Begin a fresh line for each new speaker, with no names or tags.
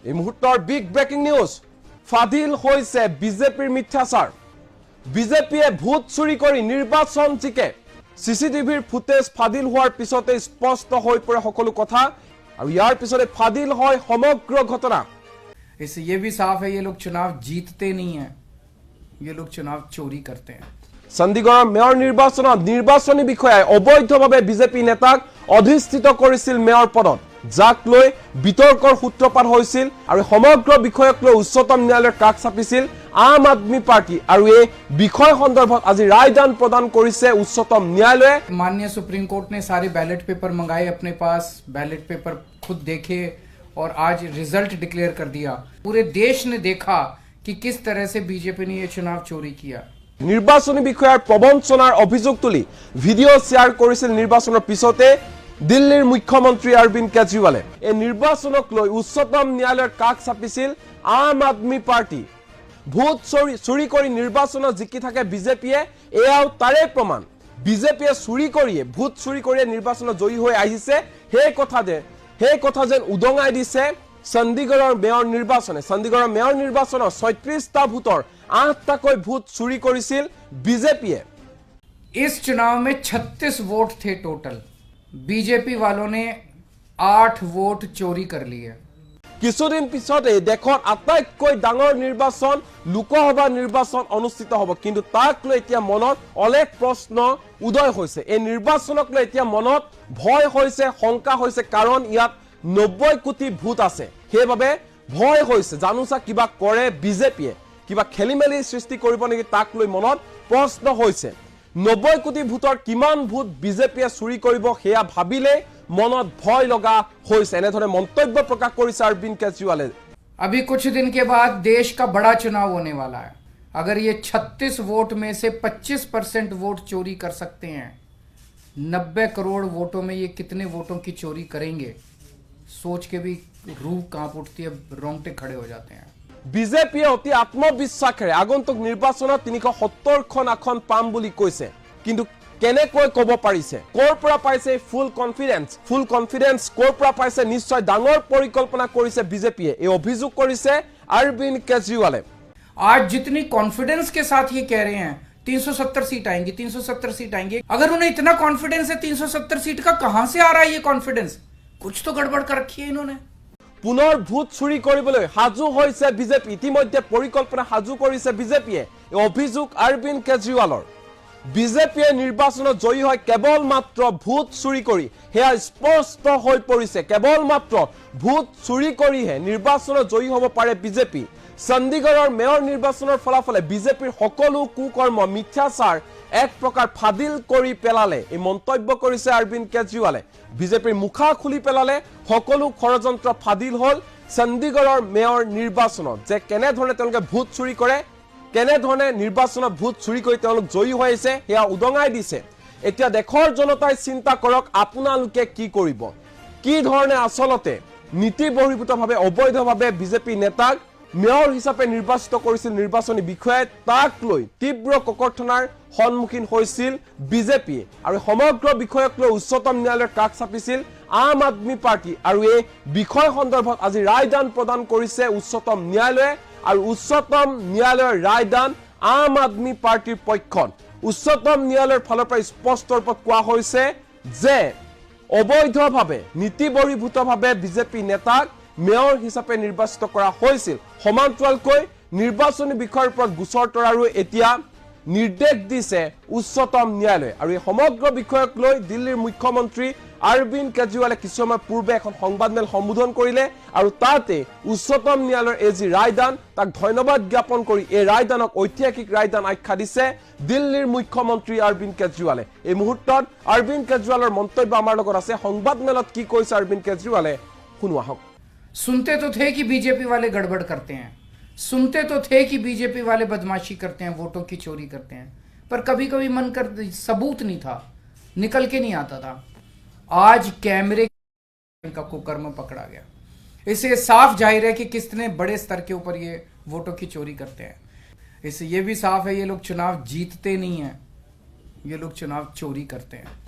এই মুহূৰ্তৰ big breaking news ফাদিল হৈছে বিজেপিৰ মিথ্যাচাৰ বিজেপিয়ে ভোট চুৰি কৰি নিৰ্বাচন জিকে সিসিটিভিৰ ফুটেজ ফাদিল হোৱাৰ পিছতে স্পষ্ট হৈ পৰে সকলো কথা আৰু ইয়াৰ পিছতে ফাদিল হয় সমগ্ৰ ঘটনা
इससे ये भी साफ है ये लोग चुनाव जीतते नहीं हैं ये लोग चुनाव चोरी करते हैं
চণ্ডীগড়ৰ মেয়ৰ নিৰ্বাচনত নিৰ্বাচনী বিষয়াই অবৈধভাৱে বিজেপি নেতাক অধিষ্ঠিত কৰিছিল মেয়ৰ পদত যাক লৈ বিতৰ্কৰ সূত্ৰপাত হৈছিল আৰু সমগ্ৰ বিষয়ক লৈ উচ্চতম ন্যায়ালয়ৰ কাষ চাপিছিল আম আদমি পাৰ্টি আৰু এই বিষয় সন্দৰ্ভত আজি ৰায়দান প্ৰদান কৰিছে উচ্চতম ন্যায়ালয়ে
माननीय सुप्रीम कोर्ट ने सारे बैलेट पेपर मंगाए अपने पास बैलेट पेपर खुद देखे और आज रिजल्ट डिक्लेयर कर दिया पूरे देश ने देखा कि किस तरह से बीजेपी ने ये चुनाव चोरी किया
নিৰ্বাচনী বিষয়াৰ প্ৰবঞ্চনাৰ অভিযোগ তুলি ভিডিঅ' শ্বেয়াৰ কৰিছিল নিৰ্বাচনৰ পিছতে দিল্লীৰ মুখ্যমন্ত্ৰী অৰবিন্দ কেজৰিৱালে এই নিৰ্বাচনক লৈ উচ্চতম ন্যায়ালয়ৰ কাষ চাপিছিল আম আদমি পাৰ্টি ভোট চুৰি কৰি নিৰ্বাচনত জিকি থাকে বিজেপিয়ে এয়াও তাৰে প্ৰমাণ বিজেপিয়ে চুৰি কৰিয়ে ভোট চুৰি কৰিয়ে নিৰ্বাচনত জয়ী হৈ আহিছে সেই কথা যেন উদঙাই দিছে চণ্ডীগড়ৰ মেয়ৰ নিৰ্বাচনত ৩৬টা ভোটৰ ৮টাকৈ ভোট চুৰি কৰিছিল বিজেপিয়ে
इस चुनाव में 36 वोट थे टोटल बीजेपी वालों ने 8 वोट चोरी कर लिए
কিছুদিন পিছতে দেশৰ আটাইতকৈ ডাঙৰ নিৰ্বাচন লোকসভা নিৰ্বাচন অনুষ্ঠিত হ'ব কিন্তু তাক লৈ এতিয়া মনত অলেখ প্ৰশ্ন উদয় হৈছে এই নিৰ্বাচনক লৈ এতিয়া মনত ভয় হৈছে শংকা হৈছে কাৰণ ইয়াত 90 কোটি ভোট আছে সেইবাবে ভয় হৈছে জানোচা কিবা কৰে বিজেপিয়ে কিবা খেলিমেলি সৃষ্টি কৰিব নেকি তাক লৈ মনত প্ৰশ্ন হৈছে 90 কোটি ভোটৰ কিমান ভোট বিজেপিয়ে চুৰি কৰিব হেয়া ভাবিলে মনত ভয় লগা হৈছে এনেধৰণে মন্তব্য প্ৰকাশ কৰিছে অৰবিন্দ কেজৰিৱালে
अभी कुछ दिन के बाद देश का बड़ा चुनाव होने वाला है अगर ये 36 वोट में से 25% वोट चोरी कर सकते हैं 90 करोड़ वोटों में ये कितने वोटों की चोरी करेंगे सोच के भी रूह कांप उठती है रोंगटे खड़े हो जाते हैं
বিজেপিয়ে অতি আত্মবিশ্বাসেৰে আগন্তুক নিৰ্বাচনত ৩৭০খন আসন পাম বুলি কৈছে কিন্তু কেনেকৈ ক'ব পাৰিছে ক'ৰ পৰা পাইছে ফুল কনফিডেন্স ক'ৰ পৰা পাইছে নিশ্চয় ডাঙৰ পৰিকল্পনা কৰিছে বিজেপিয়ে এই অভিযোগ কৰিছে অৰবিন্দ কেজৰিৱালে
आज जितनी कॉन्फिडेंस के साथ ये कह रहे हैं 370 सीट आएंगी अगर उन्हें इतना कॉन्फिडेंस है 370 सीट का कहां से आ रहा है ये कॉन्फिडेंस कुछ तो गड़बड़ कर रखी है इन्होंने
পুনৰ ভোট চুৰি কৰিবলৈ হাজু হৈছে বিজেপি ইতিমধ্যে পৰিকল্পনা হাজু কৰিছে বিজেপিয়ে এই অভিযোগ অৰবিন্দ কেজৰিৱালৰ বিজেপিয়ে নিৰ্বাচনত জয়ী হয় কেৱল মাত্ৰ ভোট চুৰি কৰি হেয়া স্পষ্ট হৈ পৰিছে কেৱল মাত্ৰ ভোট চুৰি কৰিহে নিৰ্বাচনত জয়ী হ'ব পাৰে বিজেপি চণ্ডীগড়ৰ মেয়ৰ নিৰ্বাচনৰ ফলাফলে বিজেপিৰ সকলো কুকৰ্ম মিথ্যাচাৰ এক প্ৰকাৰ ফাদিল কৰি পেলালে এই মন্তব্য কৰিছে অৰবিন্দ কেজৰিৱালে বিজেপিৰ মুখা খুলি পেলালে সকলো ষড়যন্ত্ৰ ফাদিল হ'ল চণ্ডীগড়ৰ মেয়ৰ নিৰ্বাচনত যে কেনেধৰণে তেওঁলোকে ভোট চুৰি কৰে কেনেধৰণে নিৰ্বাচনত ভোট চুৰি কৰি তেওঁলোক জয়ী হৈ আছে সেয়া উদঙাই দিছে এতিয়া দেশৰ জনতাই চিন্তা কৰক আপোনালোকে কি কৰিব কি ধৰণে আচলতে নীতি বহিৰ্ভূতভাৱে অবৈধভাৱে বিজেপি নেতাক মেয়ৰ হিচাপে নিৰ্বাচিত কৰিছিল নিৰ্বাচনী বিষয়াই তাক লৈ তীব্ৰ ককৰ্থনাৰ সন্মুখীন হৈছিল বিজেপি আৰু সমগ্ৰ বিষয়ক লৈ উচ্চতম ন্যায়ালয়ৰ কাষ চাপিছিল আম আদমি পাৰ্টি আৰু এই বিষয় সন্দৰ্ভত আজি ৰায়দান প্ৰদান কৰিছে উচ্চতম ন্যায়ালয়ে আৰু উচ্চতম ন্যায়ালয়ৰ ৰায়দান আম আদমি পাৰ্টিৰ পক্ষত উচ্চতম ন্যায়ালয়ৰ ফালৰ পৰা স্পষ্ট ৰূপত কোৱা হৈছে যে অবৈধভাৱে নীতি বহিৰ্ভূতভাৱে বিজেপি নেতাক মেয়ৰ হিচাপে নিৰ্বাচিত কৰা হৈছিল সমান্তৰালকৈ নিৰ্বাচনী বিষয়ৰ ওপৰত গোচৰ তৰাৰো এতিয়া নিৰ্দেশ দিছে উচ্চতম ন্যায়ালয়ে আৰু এই সমগ্ৰ বিষয়ক লৈ দিল্লীৰ মুখ্যমন্ত্ৰী অৰবিন্দ কেজৰিৱালে কিছু সময় পূৰ্বে এখন সংবাদমেল সম্বোধন কৰিলে আৰু তাতে উচ্চতম ন্যায়ালয়ৰ এই যি ৰায়দান তাক ধন্যবাদ জ্ঞাপন কৰি এই ৰায়দানক ঐতিহাসিক ৰায়দান আখ্যা দিছে দিল্লীৰ মুখ্যমন্ত্ৰী অৰবিন্দ কেজৰিৱালে এই মুহূৰ্তত অৰবিন্দ কেজৰিৱালৰ মন্তব্য আমাৰ লগত আছে সংবাদমেলত কি কৈছে অৰবিন্দ কেজৰিৱালে শুনো আহক
सुनते तो थे कि बीजेपी वाले गड़बड़ करते हैं सुनते तो थे कि बीजेपी वाले बदमाशी करते हैं वोटों की चोरी करते हैं पर कभी कभी मन कर सबूत नहीं था निकल के नहीं आता था आज कैमरे का कुकर्म पकड़ा गया इससे साफ जाहिर है कि कितने बड़े स्तर के ऊपर ये वोटों की चोरी करते हैं इससे ये भी साफ है ये लोग चुनाव जीतते नहीं हैं ये लोग चुनाव चोरी करते हैं